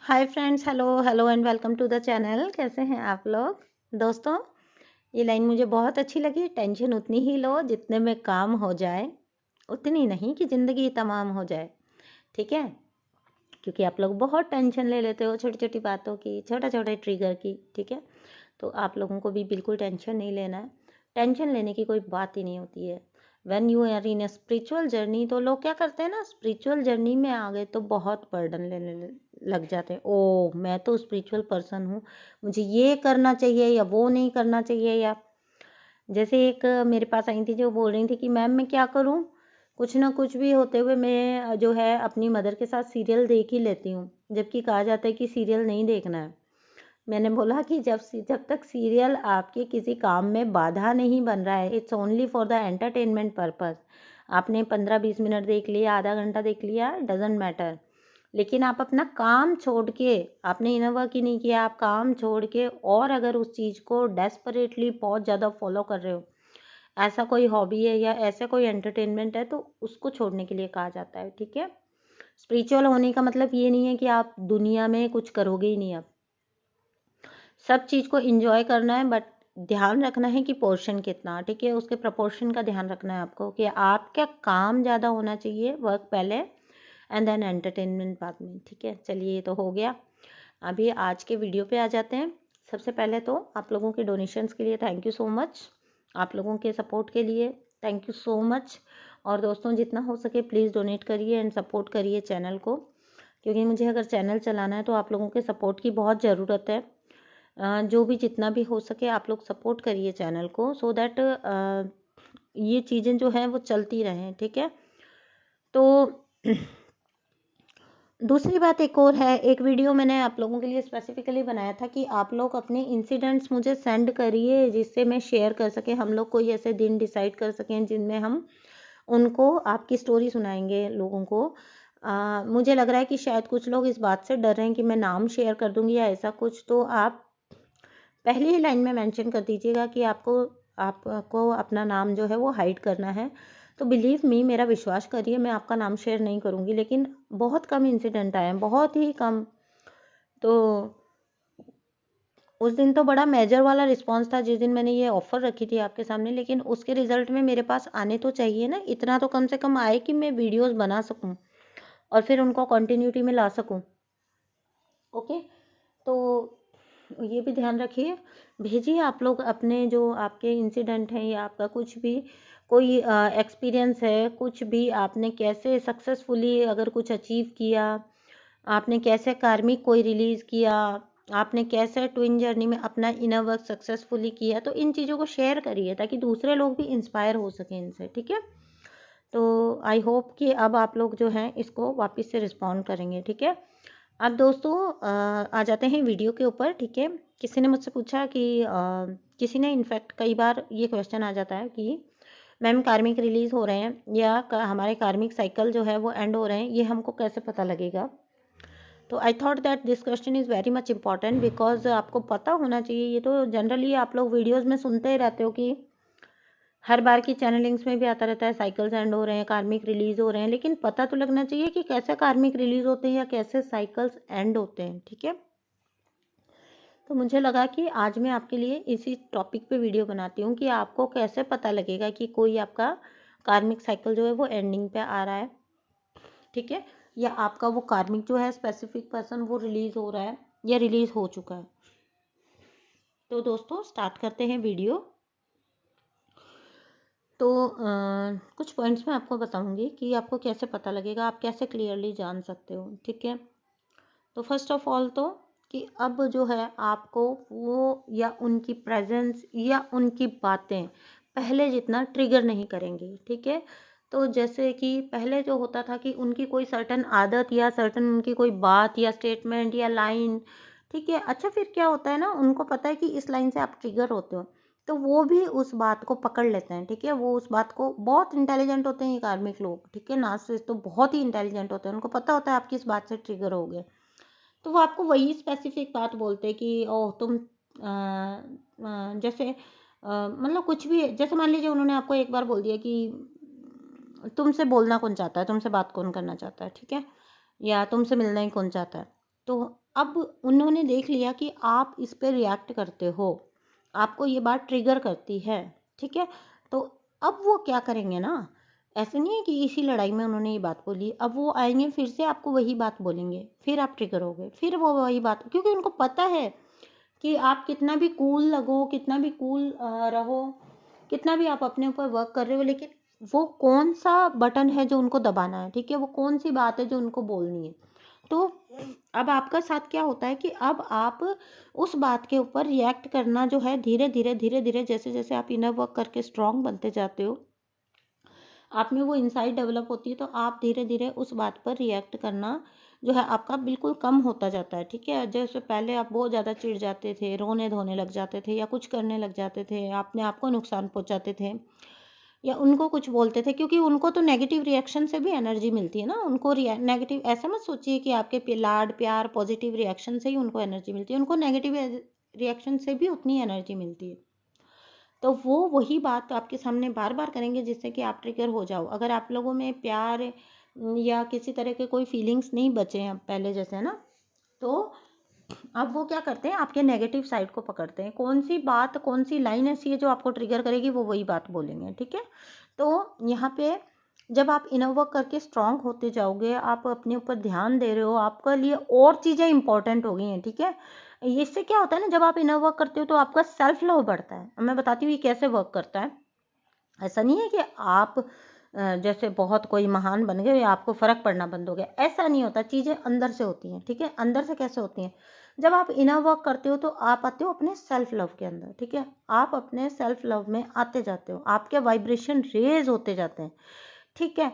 Hi friends, hello hello and welcome to the channel. कैसे हैं आप लोग दोस्तों? ये लाइन मुझे बहुत अच्छी लगी। टेंशन उतनी ही लो जितने में काम हो जाए, उतनी नहीं कि ज़िंदगी तमाम हो जाए। ठीक है, क्योंकि आप लोग बहुत टेंशन ले लेते हो छोटी छोटी बातों की, छोटे छोटे ट्रिगर की। ठीक है, तो आप लोगों को भी बिल्कुल टेंशन नहीं लेना है। टेंशन लेने की कोई बात ही नहीं होती है। When you are in a spiritual journey, तो लोग क्या करते हैं ना, स्पिरिचुअल जर्नी में आ गए तो बहुत बर्डन लेने लग जाते हैं। ओ, मैं तो स्पिरिचुअल पर्सन हूँ, मुझे ये करना चाहिए या वो नहीं करना चाहिए। या जैसे एक मेरे पास आई थी जो बोल रही थी कि मैम मैं क्या करूँ, कुछ ना कुछ भी होते हुए मैं जो है अपनी मदर के साथ सीरियल देख ही लेती हूँ, जबकि कहा जाता है कि सीरियल नहीं देखना है। मैंने बोला कि जब तक सीरियल आपके किसी काम में बाधा नहीं बन रहा है, it's only for the entertainment purpose. आपने 15-20 मिनट देख लिया, आधा घंटा देख लिया, डजेंट मैटर। लेकिन आप अपना काम छोड़ के, आपने इनर वर्क ही नहीं किया, आप काम छोड़ के और अगर उस चीज़ को डेस्परेटली बहुत ज़्यादा फॉलो कर रहे हो, ऐसा कोई हॉबी है या ऐसा कोई एंटरटेनमेंट है, तो उसको छोड़ने के लिए कहा जाता है। ठीक है, स्पिरिचुअल होने का मतलब ये नहीं है कि आप दुनिया में कुछ करोगे ही नहीं। अब सब चीज़ को इंजॉय करना है, बट ध्यान रखना है कि पोर्शन कितना। ठीक है, उसके प्रपोर्शन का ध्यान रखना है आपको कि आपका काम ज़्यादा होना चाहिए, वर्क पहले एंड देन एंटरटेनमेंट बाद में। ठीक है, चलिए ये तो हो गया। अभी आज के वीडियो पे आ जाते हैं। सबसे पहले तो आप लोगों के डोनेशंस के लिए थैंक यू सो मच, आप लोगों के सपोर्ट के लिए थैंक यू सो मच। और दोस्तों, जितना हो सके प्लीज़ डोनेट करिए एंड सपोर्ट करिए चैनल को, क्योंकि मुझे अगर चैनल चलाना है तो आप लोगों के सपोर्ट की बहुत ज़रूरत है। जो भी जितना भी हो सके आप लोग सपोर्ट करिए चैनल को, सो दैट ये चीज़ें जो हैं वो चलती रहें। ठीक है, तो दूसरी बात एक और है, एक वीडियो मैंने आप लोगों के लिए स्पेसिफिकली बनाया था कि आप लोग अपने इंसिडेंट्स मुझे सेंड करिए, जिससे मैं शेयर कर सकें। हम लोग कोई ऐसे दिन डिसाइड कर सकें जिनमें हम उनको आपकी स्टोरी सुनाएंगे लोगों को। मुझे लग रहा है कि शायद कुछ लोग इस बात से डर रहे हैं कि मैं नाम शेयर कर दूंगी या ऐसा कुछ, तो आप पहली ही लाइन में मेंशन कर दीजिएगा कि आपको अपना नाम जो है वो हाइड करना है। तो बिलीव मी, मेरा विश्वास करिए, मैं आपका नाम शेयर नहीं करूँगी। लेकिन बहुत कम इंसिडेंट आए हैं, बहुत ही कम। तो उस दिन तो बड़ा मेजर वाला रिस्पांस था जिस दिन मैंने ये ऑफ़र रखी थी आपके सामने, लेकिन उसके रिजल्ट में मेरे पास आने तो चाहिए ना, इतना तो कम से कम आए कि मैं वीडियोस बना सकूं और फिर उनको कंटिन्यूटी में ला सकूं। ओके, तो ये भी ध्यान रखिए। भेजिए आप लोग अपने जो आपके इंसिडेंट हैं या आपका कुछ भी कोई एक्सपीरियंस है, कुछ भी आपने कैसे सक्सेसफुली अगर कुछ अचीव किया, आपने कैसे कार्मिक कोई रिलीज़ किया, आपने कैसे ट्विन जर्नी में अपना इनर वर्क सक्सेसफुली किया, तो इन चीज़ों को शेयर करिए ताकि दूसरे लोग भी इंस्पायर हो सकें इनसे। ठीक है, तो आई होप कि अब आप लोग जो हैं इसको वापस से रिस्पॉन्ड करेंगे। ठीक है, अब दोस्तों आ जाते हैं वीडियो के ऊपर। ठीक है, किसी ने मुझसे पूछा कि किसी ने इनफैक्ट कई बार ये क्वेश्चन आ जाता है कि मैम कार्मिक रिलीज हो रहे हैं या हमारे कार्मिक साइकिल जो है वो एंड हो रहे हैं, ये हमको कैसे पता लगेगा। तो I thought that this question is very much important, because आपको पता होना चाहिए। ये तो जनरली आप लोग वीडियोज़ में सुनते ही रहते हो कि हर बार की चैनलिंग्स में भी आता रहता है साइकिल्स एंड हो रहे हैं, कार्मिक रिलीज हो रहे हैं, लेकिन पता तो लगना चाहिए कि कैसे कार्मिक रिलीज होते हैं या कैसे साइकिल्स एंड होते हैं। ठीक है, तो मुझे लगा कि आज मैं आपके लिए इसी टॉपिक पे वीडियो बनाती हूँ कि आपको कैसे पता लगेगा कि कोई आपका कार्मिक साइकिल जो है वो एंडिंग पे आ रहा है। ठीक है, या आपका वो कार्मिक जो है स्पेसिफिक पर्सन वो रिलीज हो रहा है या रिलीज हो चुका है। तो दोस्तों स्टार्ट करते हैं वीडियो। तो कुछ पॉइंट्स मैं आपको बताऊंगी कि आपको कैसे पता लगेगा, आप कैसे क्लियरली जान सकते हो। ठीक है, तो फर्स्ट ऑफ ऑल तो कि अब जो है आपको वो या उनकी प्रेजेंस या उनकी बातें पहले जितना ट्रिगर नहीं करेंगी। ठीक है, तो जैसे कि पहले जो होता था कि उनकी कोई सर्टन आदत या सर्टन उनकी कोई बात या स्टेटमेंट या लाइन, ठीक है, अच्छा फिर क्या होता है ना, उनको पता है कि इस लाइन से आप ट्रिगर होते हो, तो वो भी उस बात को पकड़ लेते हैं। ठीक है, वो उस बात को, बहुत इंटेलिजेंट होते हैं ये कार्मिक लोग। ठीक है, नार्सिसिस्ट तो बहुत ही इंटेलिजेंट होते हैं, उनको पता होता है आप किस बात से ट्रिगर हो गए, तो वो आपको वही स्पेसिफिक बात बोलते हैं कि ओह तुम जैसे मतलब कुछ भी, जैसे मान लीजिए उन्होंने आपको एक बार बोल दिया कि तुमसे बोलना कौन चाहता है, तुमसे बात कौन करना चाहता है। ठीक है, या तुमसे मिलना ही कौन चाहता है, तो अब उन्होंने देख लिया कि आप इस पे रिएक्ट करते हो, आपको ये बात ट्रिगर करती है, ठीक है। तो अब वो क्या करेंगे ना, ऐसे नहीं है कि इसी लड़ाई में उन्होंने ये बात बोली, अब वो आएंगे फिर से आपको वही बात बोलेंगे, फिर आप ट्रिगर हो गए, फिर वो वही बात, क्योंकि उनको पता है कि आप कितना भी कूल लगो, कितना भी कूल रहो, कितना भी आप अपने ऊपर वर्क कर रहे हो, लेकिन वो कौन सा बटन है जो उनको दबाना है, ठीक है, वो कौन सी बात है जो उनको बोलनी है। तो अब आपका साथ क्या होता है कि अब आप उस बात के ऊपर रिएक्ट करना जो है, धीरे धीरे धीरे धीरे जैसे जैसे आप इनर वर्क करके स्ट्रांग बनते जाते हो, आप में वो इंसाइट डेवलप होती है, तो आप धीरे धीरे उस बात पर रिएक्ट करना जो है आपका बिल्कुल कम होता जाता है, ठीक है। जैसे पहले आप बहुत ज़्यादा चिढ़ जाते थे, रोने धोने लग जाते थे, या कुछ करने लग जाते थे, अपने आप को नुकसान पहुंचाते थे, या उनको कुछ बोलते थे, क्योंकि उनको तो नेगेटिव रिएक्शन से भी एनर्जी मिलती है ना। उनको नेगेटिव ऐसा मत सोचिए कि आपके लाड प्यार पॉजिटिव रिएक्शन से ही उनको एनर्जी मिलती है, उनको नेगेटिव रिएक्शन से भी उतनी एनर्जी मिलती है। तो वो वही बात आपके सामने बार बार करेंगे जिससे कि आप ट्रिगर हो जाओ। अगर आप लोगों में प्यार या किसी तरह के कोई फीलिंग्स नहीं बचे हैं पहले जैसे ना, तो अब वो क्या करते हैं, आपके नेगेटिव साइड को पकड़ते हैं, कौन सी बात कौन सी लाइन ऐसी है जो आपको ट्रिगर करेगी, वो वही बात बोलेंगे, ठीक है। तो यहाँ पे जब आप इनर वर्क करके स्ट्रांग होते जाओगे, आप अपने ऊपर ध्यान दे रहे हो, आपके लिए और चीज़ें इंपॉर्टेंट हो गई हैं, ठीक है। इससे क्या होता है ना, जब आप इनर वर्क करते हो तो आपका सेल्फ लव बढ़ता है। अब मैं बताती हूँ ये कैसे वर्क करता है। ऐसा नहीं है कि आप जैसे बहुत कोई महान बन गए या आपको फर्क पड़ना बंद हो गया, ऐसा नहीं होता। चीज़ें अंदर से होती हैं, ठीक है। अंदर से कैसे होती हैं, जब आप इनर वर्क करते हो तो आप आते हो अपने सेल्फ लव के अंदर, ठीक है। आप अपने सेल्फ लव में आते जाते हो, आपके वाइब्रेशन रेज होते जाते हैं, ठीक है।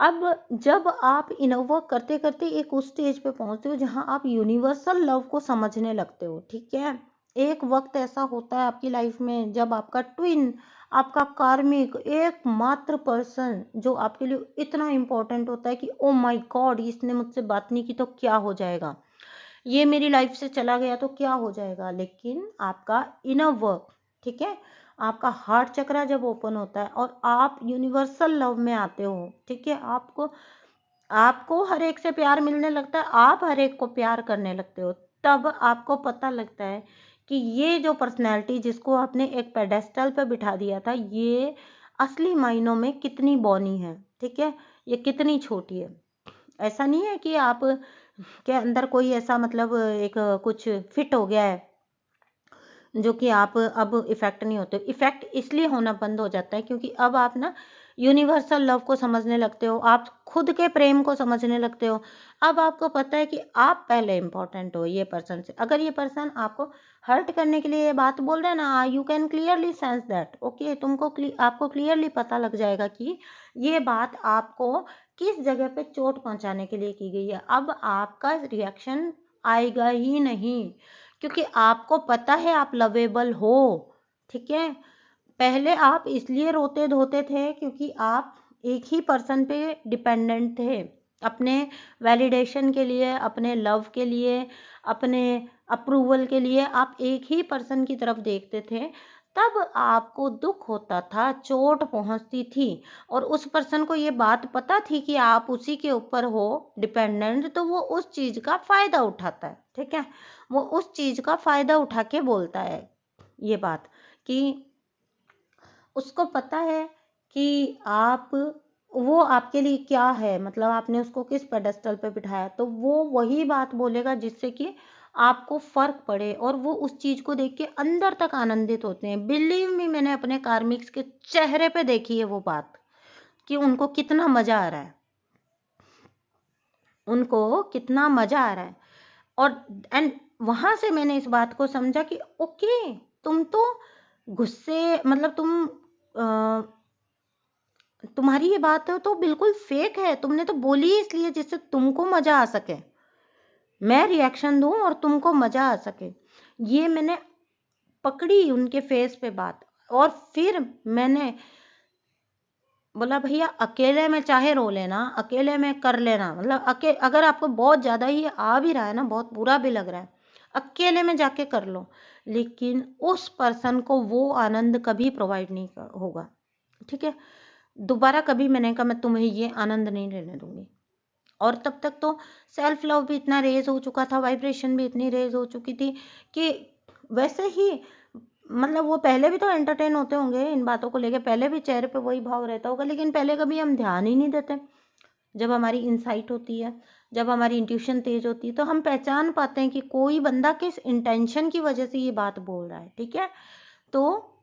अब जब आप इनर वर्क करते करते एक उस स्टेज पे पहुंचते हो जहां आप यूनिवर्सल लव को समझने लगते हो, ठीक है। एक वक्त ऐसा होता है आपकी लाइफ में जब आपका ट्विन, आपका कार्मिक एकमात्र पर्सन जो आपके लिए इतना इंपॉर्टेंट होता है कि ओ माय गॉड, इसने मुझसे बात नहीं की तो क्या हो जाएगा, ये मेरी लाइफ से चला गया तो क्या हो जाएगा। लेकिन आपका इनर वर्क, ठीक है, आपका हार्ट चक्रा जब ओपन होता है और आप यूनिवर्सल लव में आते हो, ठीक है, आपको आपको हर एक से प्यार मिलने लगता है, आप हर एक को प्यार करने लगते हो, तब आपको पता लगता है कि ये जो पर्सनैलिटी जिसको आपने एक पेडेस्टल पे बिठा दिया था, ये असली मायनों में कितनी बौनी है, ठीक है, ये कितनी छोटी है। ऐसा नहीं है कि आप के अंदर कोई ऐसा मतलब एक कुछ फिट हो गया है जो कि आप अब इफेक्ट नहीं होते। इफेक्ट इसलिए होना बंद हो जाता है क्योंकि अब आप ना यूनिवर्सल लव को समझने लगते हो, आप खुद के प्रेम को समझने लगते हो। अब आपको पता है कि आप पहले इंपॉर्टेंट हो ये पर्सन से। अगर ये पर्सन आपको हर्ट करने के लिए ये बात बोल रहा है ना, you can clearly sense that, okay, आपको क्लियरली पता लग जाएगा कि ये बात आपको किस जगह पे चोट पहुंचाने के लिए की गई है। अब आपका रिएक्शन आएगा ही नहीं, क्योंकि आपको पता है आप लवेबल हो, ठीक है। पहले आप इसलिए रोते धोते थे क्योंकि आप एक ही पर्सन पे डिपेंडेंट थे, अपने वैलिडेशन के लिए, अपने लव के लिए, अपने अप्रूवल के लिए आप एक ही पर्सन की तरफ देखते थे। तब आपको दुख होता था, चोट पहुंचती थी, और उस पर्सन को ये बात पता थी कि आप उसी के ऊपर हो डिपेंडेंट, तो वो उस चीज का फायदा उठाता है, ठीक है। वो उस चीज का फायदा उठा के बोलता है ये बात कि उसको पता है कि आप, वो आपके लिए क्या है, मतलब आपने उसको किस पेडेस्टल पे बिठाया, तो वो वही बात बोलेगा जिससे कि आपको फर्क पड़े और वो उस चीज को देख के अंदर तक आनंदित होते हैं। बिलीव मी, मैंने अपने कार्मिक्स के चेहरे पे देखी है वो बात कि उनको कितना मजा आ रहा है, उनको कितना मजा आ रहा है। और एंड वहां से मैंने इस बात को समझा कि ओके, तुम तो गुस्से, मतलब तुम्हारी ये बात तो बिल्कुल फेक है, तुमने तो बोली इसलिए जिससे तुमको मजा आ सके, मैं रिएक्शन दूं और तुमको मजा आ सके। ये मैंने पकड़ी उनके फेस पे बात, और फिर मैंने बोला भैया अकेले में चाहे रो लेना, अकेले में कर लेना, मतलब अगर आपको बहुत ज्यादा ही आ भी रहा है ना, बहुत बुरा भी लग रहा है, अकेले में जाके कर लो, लेकिन उस पर्सन को वो आनंद कभी प्रोवाइड नहीं होगा, ठीक है। दोबारा कभी मैंने कहा मैं तुम्हें ये आनंद नहीं लेने दूंगी, और तब तक तो सेल्फ लव भी इतना रेज हो चुका था, वाइब्रेशन भी इतनी रेज हो चुकी थी कि वैसे ही मतलब वो पहले भी तो एंटरटेन होते होंगे इन बातों को लेके, पहले भी चेहरे पे वही भाव रहता होगा, लेकिन पहले कभी हम ध्यान ही नहीं देते। जब हमारी इंसाइट होती है, जब हमारी इंट्यूशन तेज होती है, तो हम पहचान पाते हैं कि कोई बंदा किस इंटेंशन की वजह से ये बात बोल रहा है। ठीक है, तो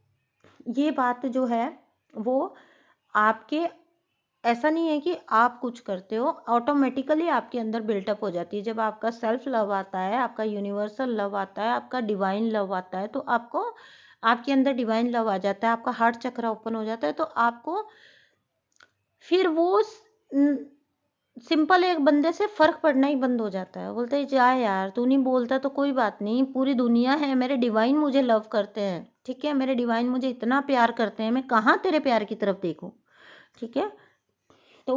ये बात जो है वो आपके, ऐसा नहीं है कि आप कुछ करते हो, ऑटोमेटिकली आपके अंदर बिल्टअप हो जाती है। जब आपका सेल्फ लव आता है, आपका यूनिवर्सल लव आता है, आपका डिवाइन लव आता है, तो आपको आपके अंदर डिवाइन लव आ जाता है, आपका हार्ट चक्र ओपन हो जाता है, तो आपको फिर वो सिंपल एक बंदे से फर्क पड़ना ही बंद हो जाता है। बोलते हैं जा यार, तू नहीं बोलता तो कोई बात नहीं, पूरी दुनिया है, मेरे डिवाइन मुझे लव करते हैं। ठीक है, मेरे डिवाइन मुझे इतना प्यार करते हैं, मैं कहाँ तेरे प्यार की तरफ देखूं। ठीक है, तो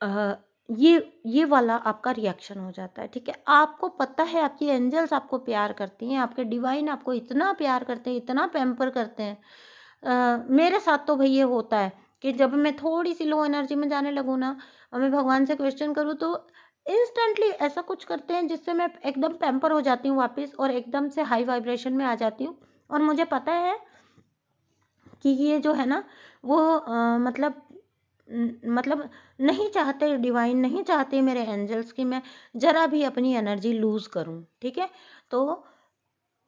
अ, ये वाला आपका रिएक्शन हो जाता है। ठीक है, आपको पता है आपकी एंजल्स आपको प्यार करती हैं, आपके डिवाइन आपको इतना प्यार करते हैं, इतना पैम्पर करते हैं। मेरे साथ तो भई ये होता है कि जब मैं थोड़ी सी लो एनर्जी में जाने लगूँ ना और मैं भगवान से क्वेश्चन करूँ, तो इंस्टेंटली ऐसा कुछ करते हैं जिससे मैं एकदम पैम्पर हो जाती हूँ वापस और एकदम से हाई वाइब्रेशन में आ जाती हूँ। और मुझे पता है कि ये जो है ना वो मतलब नहीं चाहते, डिवाइन नहीं चाहते मेरे एंजल्स कि मैं ज़रा भी अपनी एनर्जी लूज़ करूं। ठीक है, तो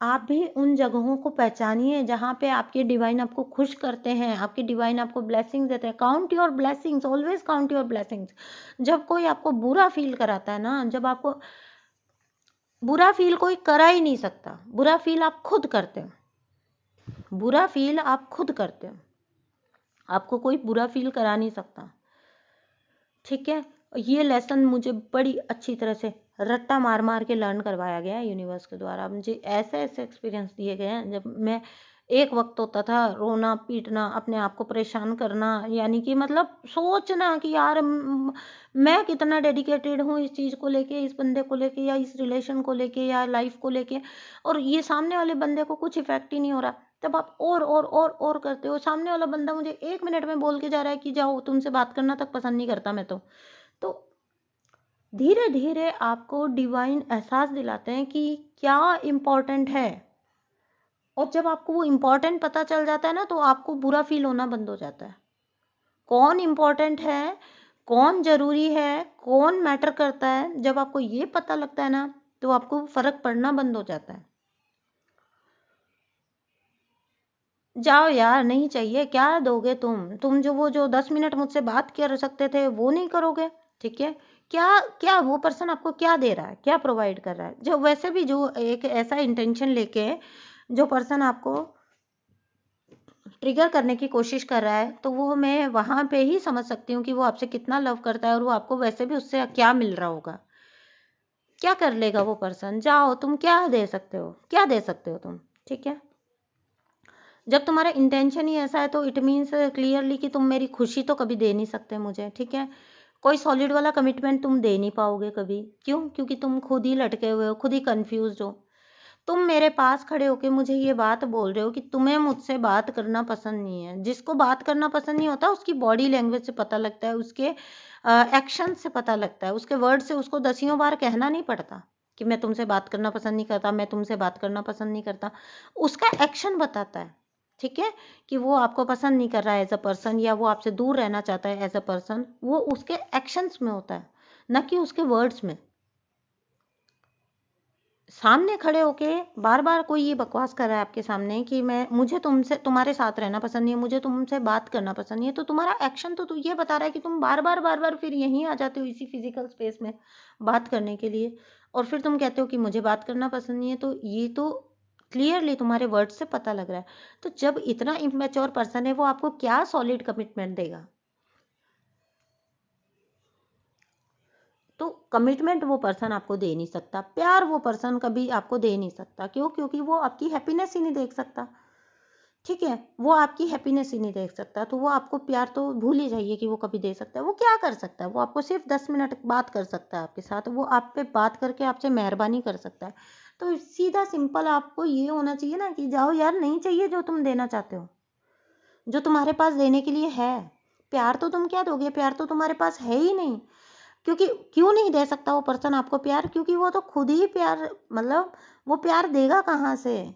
आप भी उन जगहों को पहचानिए जहाँ पे आपके डिवाइन आपको खुश करते हैं, आपके डिवाइन आपको ब्लेसिंग्स देते हैं। Count your blessings, always count your blessings. जब कोई आपको बुरा फील कराता है ना, जब आपको बुरा फील कोई करा ही नहीं सकता, बुरा फील आप खुद करते हो, बुरा फील आप खुद करते हो, आपको कोई बुरा फील करा नहीं सकता। ठीक है, ये लेसन मुझे बड़ी अच्छी तरह से रट्टा मार मार के लर्न करवाया गया है यूनिवर्स के द्वारा। मुझे ऐसे ऐसे एक्सपीरियंस दिए गए हैं जब मैं, एक वक्त होता था रोना पीटना, अपने आप को परेशान करना, यानी कि मतलब सोचना कि यार मैं कितना डेडिकेटेड हूँ इस चीज़ को लेके, इस बंदे को लेके या इस रिलेशन को लेके या लाइफ को लेके, और ये सामने वाले बंदे को कुछ इफेक्ट ही नहीं हो रहा। तब आप और करते हो, सामने वाला बंदा मुझे 1 मिनट में बोल के जा रहा है कि जाओ, तुमसे बात करना तक पसंद नहीं करता मैं तो धीरे धीरे आपको डिवाइन एहसास दिलाते हैं कि क्या इम्पोर्टेंट है। और जब आपको वो इम्पोर्टेंट पता चल जाता है ना, तो आपको बुरा फील होना बंद हो जाता है। कौन इम्पोर्टेंट है, कौन जरूरी है, कौन मैटर करता है, जब आपको ये पता लगता है ना, तो आपको फर्क पड़ना बंद हो जाता है। जाओ यार, नहीं चाहिए, क्या दोगे तुम जो 10 मिनट मुझसे बात कर सकते थे वो नहीं करोगे। ठीक है, क्या क्या वो पर्सन आपको क्या दे रहा है, क्या प्रोवाइड कर रहा है। जो वैसे भी जो एक ऐसा इंटेंशन लेके जो पर्सन आपको ट्रिगर करने की कोशिश कर रहा है, तो वो मैं वहां पे ही समझ सकती हूँ कि वो आपसे कितना लव करता है और वो आपको वैसे भी उससे क्या मिल रहा होगा, क्या कर लेगा वो पर्सन। जाओ, तुम क्या दे सकते हो, क्या दे सकते हो तुम। ठीक है, जब तुम्हारा इंटेंशन ही ऐसा है तो इट मीन्स क्लियरली कि तुम मेरी खुशी तो कभी दे नहीं सकते मुझे। ठीक है, कोई सॉलिड वाला कमिटमेंट तुम दे नहीं पाओगे कभी। क्यों? क्योंकि तुम खुद ही लटके हुए हो, खुद ही कंफ्यूज हो। तुम मेरे पास खड़े होके मुझे ये बात बोल रहे हो कि तुम्हें मुझसे बात करना पसंद नहीं है। जिसको बात करना पसंद नहीं होता उसकी बॉडी लैंग्वेज से पता लगता है, उसके एक्शन से पता लगता है, उसके वर्ड से उसको दसियों बार कहना नहीं पड़ता कि मैं तुमसे बात करना पसंद नहीं करता, मैं तुमसे बात करना पसंद नहीं करता। उसका एक्शन बताता है। ठीक है, कि वो आपको पसंद नहीं कर रहा है एज अ पर्सन, या वो आपसे दूर रहना चाहता है एज अ पर्सन, वो उसके एक्शंस में होता है, न कि उसके वर्ड्स में। सामने खड़े होके बार बार कोई ये बकवास कर रहा है आपके सामने कि मैं मुझे तुमसे तुम्हारे साथ रहना पसंद नहीं है, मुझे तुमसे बात करना पसंद नहीं है, तो तुम्हारा एक्शन तो ये बता रहा है कि तुम बार बार फिर यहीं आ जाते हो इसी फिजिकल स्पेस में बात करने के लिए, और फिर तुम कहते हो कि मुझे बात करना पसंद नहीं है। तो ये तो क्लियरली तुम्हारे वर्ड से पता लग रहा है। तो जब इतना इमेच्योर पर्सन है, वो आपको क्या सॉलिड कमिटमेंट देगा। तो कमिटमेंट वो पर्सन आपको दे नहीं सकता, प्यार वो पर्सन कभी आपको दे नहीं सकता। क्यों? क्योंकि वो आपकी हैप्पीनेस ही नहीं देख सकता। ठीक है, वो आपकी हैप्पीनेस ही नहीं देख सकता, तो वो आपको प्यार तो भूल ही जाइए कि वो कभी दे सकता है। वो क्या कर सकता है? वो आपको सिर्फ 10 मिनट बात कर सकता है आपके साथ, वो आप पे बात करके आपसे मेहरबानी कर सकता है। तो सीधा सिंपल आपको ये होना चाहिए ना कि जाओ यार, नहीं चाहिए जो तुम देना चाहते हो, जो तुम्हारे पास देने के लिए है। प्यार तो तुम क्या दोगे, प्यार तो तुम्हारे पास है ही नहीं। क्योंकि क्यों नहीं दे सकता वो पर्सन आपको प्यार, क्योंकि वो तो खुद ही प्यार, मतलब वो प्यार देगा कहाँ से।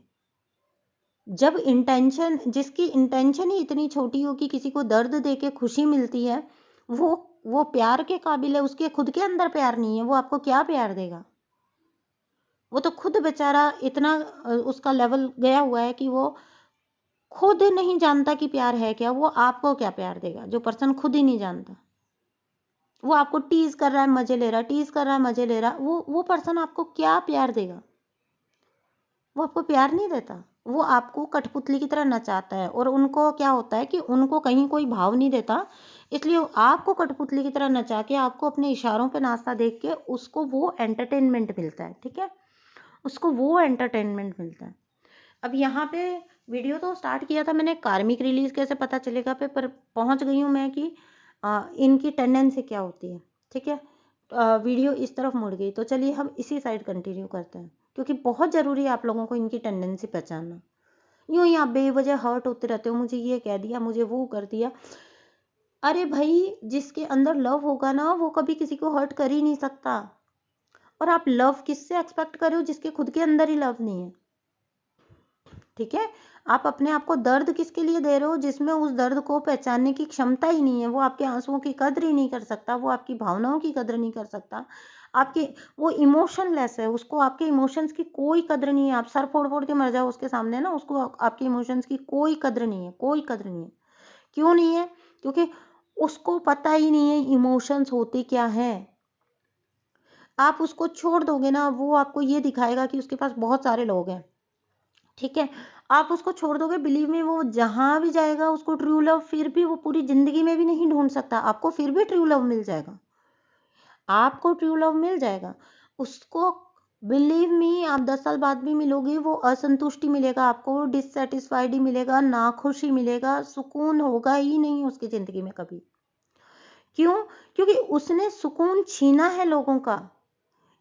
जब इंटेंशन, जिसकी इंटेंशन ही इतनी छोटी हो कि किसी को दर्द दे के खुशी मिलती है, वो प्यार के काबिल है, उसके खुद के अंदर प्यार नहीं है, वो आपको क्या प्यार देगा। वो तो खुद बेचारा इतना उसका लेवल गया हुआ है कि वो खुद नहीं जानता कि प्यार है क्या। वो आपको क्या प्यार देगा, जो पर्सन खुद ही नहीं जानता। वो आपको टीज कर रहा है, मजे ले रहा है, टीज कर रहा है, मजे ले रहा है, वो पर्सन आपको क्या प्यार देगा। वो आपको प्यार नहीं देता, वो आपको कठपुतली की तरह नचाता है। और उनको क्या होता है कि उनको कहीं कोई भाव नहीं देता, इसलिए आपको कठपुतली की तरह नचा के, आपको अपने इशारों पे नाचता देख के उसको वो एंटरटेनमेंट मिलता है। ठीक है, उसको वो एंटरटेनमेंट मिलता है। अब यहाँ पे वीडियो तो स्टार्ट किया था मैंने कार्मिक रिलीज कैसे पता चलेगा पे, पर पहुँच गई हूँ मैं कि इनकी टेंडेंसी क्या होती है। ठीक है, वीडियो इस तरफ मुड़ गई, तो चलिए हम इसी साइड कंटिन्यू करते हैं, क्योंकि बहुत ज़रूरी है आप लोगों को इनकी टेंडेंसी पहचानना। यूं ही आप बेवजह हर्ट होते रहते हो, मुझे ये कह दिया, मुझे वो कर दिया। अरे भाई, जिसके अंदर लव होगा ना, वो कभी किसी को हर्ट कर ही नहीं सकता। और आप लव किससे एक्सपेक्ट कर रहे हो जिसके खुद के अंदर ही लव नहीं है। ठीक है, आप अपने आप को दर्द किसके लिए दे रहे हो जिसमें उस दर्द को पहचानने की क्षमता ही नहीं है। वो आपके आंसुओं की कद्र ही नहीं कर सकता, वो आपकी भावनाओं की कद्र नहीं कर सकता। आपके वो इमोशनलेस है, उसको आपके इमोशंस की कोई कद्र नहीं है। आप सर फोड़ फोड़ के मर जाओ उसके सामने ना, उसको आपके इमोशंस की कोई कद्र नहीं है, कोई कद्र नहीं है। क्यों नहीं है? क्योंकि उसको पता ही नहीं है इमोशंस होते क्या है। आप उसको छोड़ दोगे ना, वो आपको ये दिखाएगा कि उसके पास बहुत सारे लोग हैं। ठीक है, आप उसको छोड़ दोगे, बिलीव में वो जहां भी जाएगा उसको ट्रू लव फिर भी वो पूरी जिंदगी में भी नहीं ढूंढ सकता। आपको फिर भी ट्रू लव मिल जाएगा, आपको ट्रू लव मिल जाएगा उसको। बिलीव मी, आप 10 साल बाद भी मिलोगे, वो असंतुष्टि मिलेगा आपको, डिससेटिस्फाइड ही मिलेगा, नाखुशी मिलेगा, सुकून होगा ही नहीं उसकी जिंदगी में कभी। क्यों? क्योंकि उसने सुकून छीना है लोगों का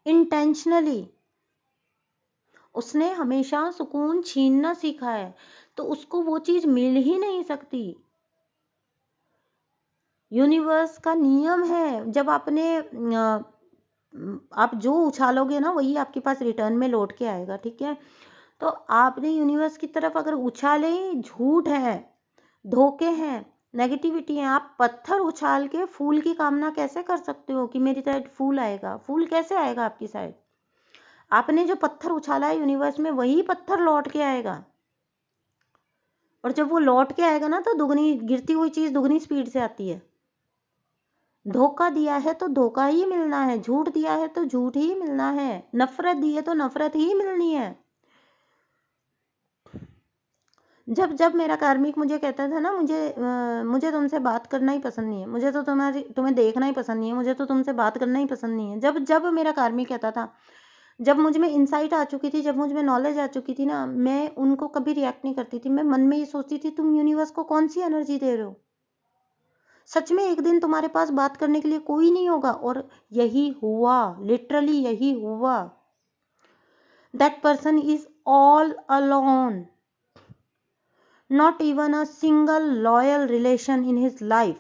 इंटेंशनली। उसने हमेशा सुकून छीनना सीखा है, तो उसको वो चीज मिल ही नहीं सकती। यूनिवर्स का नियम है, जब आप जो उछालोगे ना, वही आपके पास रिटर्न में लौट के आएगा। ठीक है, तो आपने यूनिवर्स की तरफ अगर उछाले, झूठ है, धोखे हैं, नेगेटिविटी है। आप पत्थर उछाल के फूल की कामना कैसे कर सकते हो कि मेरी साइड फूल आएगा? फूल कैसे आएगा आपकी साइड? आपने जो पत्थर उछाला है यूनिवर्स में, वही पत्थर लौट के आएगा। और जब वो लौट के आएगा ना, तो दुगनी, गिरती हुई चीज दुगनी स्पीड से आती है। धोखा दिया है तो धोखा ही मिलना है, झूठ दिया है तो झूठ ही मिलना है, नफरत दी है तो नफरत ही मिलनी है। जब जब मेरा कार्मिक मुझे कहता था ना, मुझे तुमसे बात करना ही पसंद नहीं है, मुझे तो तुम्हें देखना ही पसंद नहीं है, मुझे तो तुमसे बात करना ही पसंद नहीं है, जब जब मेरा कार्मिक कहता था, जब मुझ में इंसाइट आ चुकी थी, जब मुझ में नॉलेज आ चुकी थी ना, मैं उनको कभी रिएक्ट नहीं करती थी। मैं मन में ये सोचती थी, तुम यूनिवर्स को कौन सी एनर्जी दे रहे हो? सच में एक दिन तुम्हारे पास बात करने के लिए कोई नहीं होगा। और यही हुआ, लिटरली यही हुआ। That person is all alone, not even a single loyal relation in his life.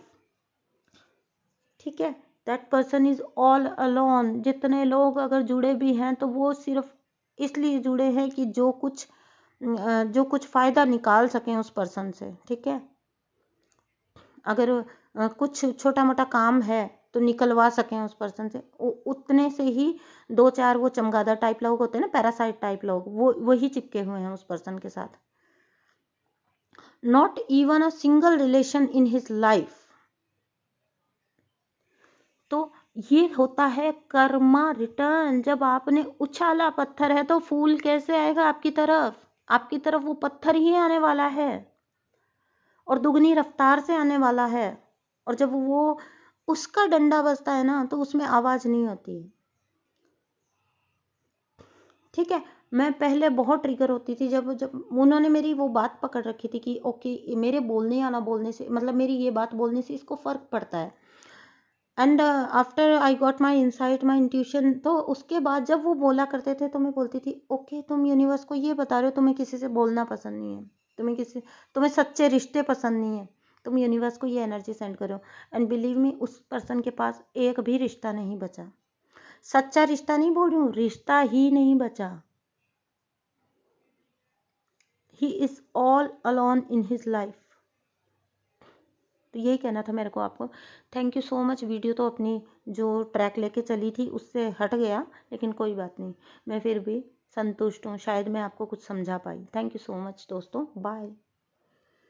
ठीक है, that person is all alone. जितने लोग अगर जुड़े भी हैं तो वो सिर्फ इसलिए जुड़े हैं कि जो कुछ फायदा निकाल सकें उस पर्सन से। ठीक है, अगर कुछ छोटा मोटा काम है तो निकलवा सकें उस पर्सन से, उतने से ही 2-4 वो चमगादड़ टाइप लोग होते हैं ना, पैरासाइट टाइप लोग, वो वही चिपके हुए हैं उस पर्सन के साथ। Not even a single relation in his life. तो ये होता है कर्मा रिटर्न। जब आपने उछाला पत्थर है तो फूल कैसे आएगा आपकी तरफ? आपकी तरफ वो पत्थर ही आने वाला है, और दुगनी रफ्तार से आने वाला है। और जब वो उसका डंडा बजता है ना, तो उसमें आवाज नहीं होती है। ठीक है, मैं पहले बहुत ट्रिगर होती थी, जब जब उन्होंने मेरी वो बात पकड़ रखी थी कि ओके, मेरे बोलने या ना बोलने से, मतलब मेरी ये बात बोलने से इसको फर्क पड़ता है। And after I got my insight, my intuition, तो उसके बाद जब वो बोला करते थे तो मैं बोलती थी, ओके, तुम यूनिवर्स को ये बता रहे हो तुम्हें किसी से बोलना पसंद नहीं है, तुम्हें सच्चे रिश्ते पसंद नहीं है, तुम यूनिवर्स को ये एनर्जी सेंड करो, एंड बिलीव मी, उस पर्सन के पास एक भी रिश्ता नहीं बचा। सच्चा रिश्ता नहीं बोल रही हूँ, रिश्ता ही नहीं बचा। He is all alone in his life. तो यही कहना था मेरे को आपको। Thank you so much. Video तो अपनी जो ट्रैक लेके चली थी उससे हट गया, लेकिन कोई बात नहीं, मैं फिर भी संतुष्ट हूँ। शायद मैं आपको कुछ समझा पाई। थैंक यू सो मच दोस्तों, बाय।